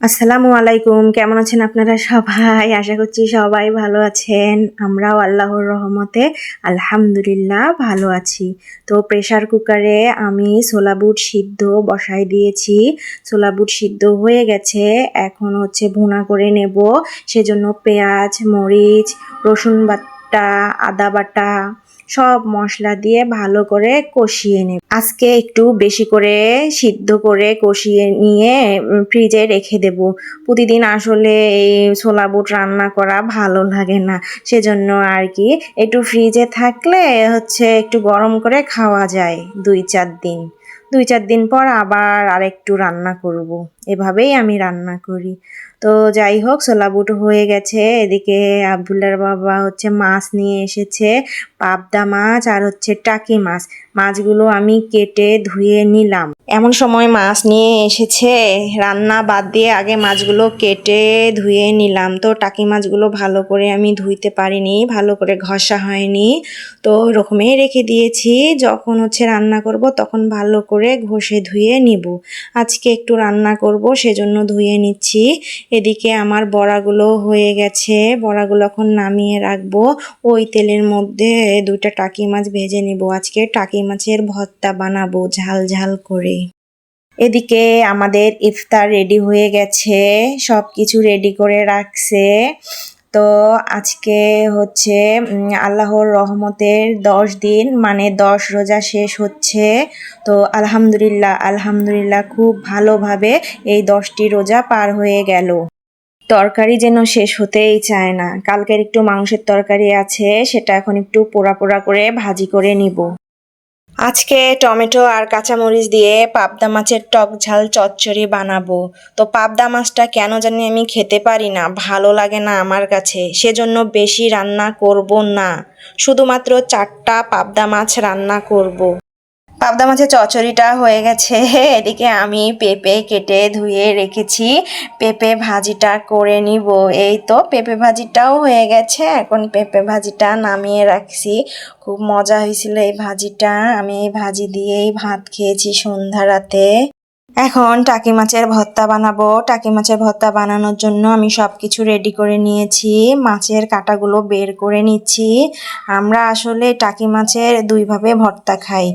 আসসালামু আলাইকুম। কেমন আছেন আপনারা সবাই? আশা করছি সবাই ভালো আছেন। আমরাও আল্লাহর রহমতে আলহামদুলিল্লাহ ভালো আছি। তো প্রেসার কুকারে আমি ছোলা বুট সিদ্ধ বসাই দিয়েছি। ছোলা বুট সিদ্ধ হয়ে গেছে। এখন ভুনা করে নেব। সেজন্য পেঁয়াজ, মরিচ, রসুন বাটা, আদা বাটা সব মশলা দিয়ে ভালো করে কষিয়ে নেব। আজকে একটু বেশি করে সিদ্ধ করে কষিয়ে নিয়ে ফ্রিজে রেখে দেব। প্রতিদিন আসলে এই ছোলা বুট রান্না করা ভালো লাগে না, সেজন্য আর কি একটু ফ্রিজে থাকলে একটু গরম করে খাওয়া যায় 2-4 দিন। 2-4 দিন পর আবার আরেকটু রান্না করব। এভাবেই আমি রান্না করি। তো যাই হোক, ছোলা বুট হয়ে গেছে। এদিকে আব্দুল্লার বাবা মাছ নিয়ে এসেছে, পাবদা মাছ আর টাকি মাছ। মাছগুলো আমি কেটে ধুয়ে নিলাম। এমন সময় মাছ নিয়ে এসেছে, রান্না বাদ দিয়ে আগে মাছগুলো কেটে ধুয়ে নিলাম। তো টাকি মাছগুলো ভালো করে আমি ধুইতে পারিনি, ভালো করে ঘষা হয়নি, তো ওরকমই রেখে দিয়েছি। যখন রান্না করব তখন ভালো করে ঘষে ধুয়ে নিব। আজকে একটু রান্না করব সেজন্য ধুয়ে নিচ্ছি। এদিকে আমার বড়াগুলো হয়ে গেছে, বড়াগুলো এখন নামিয়ে রাখবো। ওই তেলের মধ্যে 2টা টাকি মাছ ভেজে নিব। আজকে টাকি মাছের ভর্তা বানাবো ঝাল ঝাল করে। এদিকে আমাদের ইফতার রেডি হয়ে গেছে, সব কিছু রেডি করে রাখছে। তো আজকে আল্লাহর রহমতের 10 দিন, মানে 10 রোজা শেষ হচ্ছে। তো আলহামদুলিল্লাহ আলহামদুলিল্লাহ খুব ভালোভাবে এই 10টি রোজা পার হয়ে গেল। তরকারি যেন শেষ হতেই চায় না। কালকের একটু মাংসের তরকারি আছে, সেটা এখন একটু পোড়া পোড়া করে ভাজি করে নিব। আজকে টমেটো আর কাঁচামরিচ দিয়ে পাবদা মাছের টক ঝাল চচ্চড়ি বানাবো। তো পাবদা মাছটা কেন জানি আমি খেতে পারি না, ভালো লাগে না আমার কাছে, সেজন্য বেশি রান্না করব না। শুধুমাত্র 4টা পাবদা মাছ রান্না করব। পাবদা মাছের চচ্চড়িটা হয়ে গেছে। এদিকে আমি পেঁপে কেটে ধুয়ে রেখেছি, পেঁপে ভাজিটা করে নিব। এই তো পেঁপে ভাজিটাও হয়ে গেছে, এখন পেঁপে ভাজিটা নামিয়ে রাখছি। খুব মজা হয়েছিল এই ভাজিটা, আমি এই ভাজি দিয়েই ভাত খেয়েছি সন্ধ্যা রাতে। এখন টাকি মাছের ভর্তা বানাবো। টাকি মাছের ভর্তা বানানোর জন্য আমি সব কিছু রেডি করে নিয়েছি। মাছের কাঁটাগুলো বের করে নিচ্ছি। আমরা আসলে টাকি মাছের 2 ভাবে ভর্তা খাই।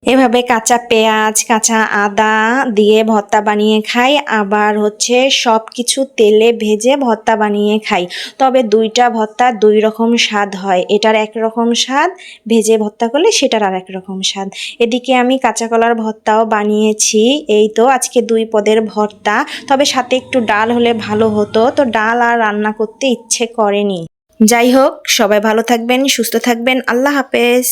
এভাবে কাঁচা পেঁয়াজ, কাঁচা আদা দিয়ে ভর্তা বানিয়ে খাই, আবার সব কিছু তেলে ভেজে ভর্তা বানিয়ে খাই। তবে 2টা ভর্তা 2 রকম স্বাদ হয়। এটার একরকম স্বাদ, ভেজে ভর্তা করলে সেটার আর এক রকম স্বাদ। এদিকে আমি কাঁচা কলার ভর্তাও বানিয়েছি। এই তো আজকে 2 পদের ভর্তা, তবে সাথে একটু ডাল হলে ভালো হতো, তো ডাল আর রান্না করতে ইচ্ছে করেনি। যাই হোক, সবাই ভালো থাকবেন, সুস্থ থাকবেন। আল্লাহ হাফেজ।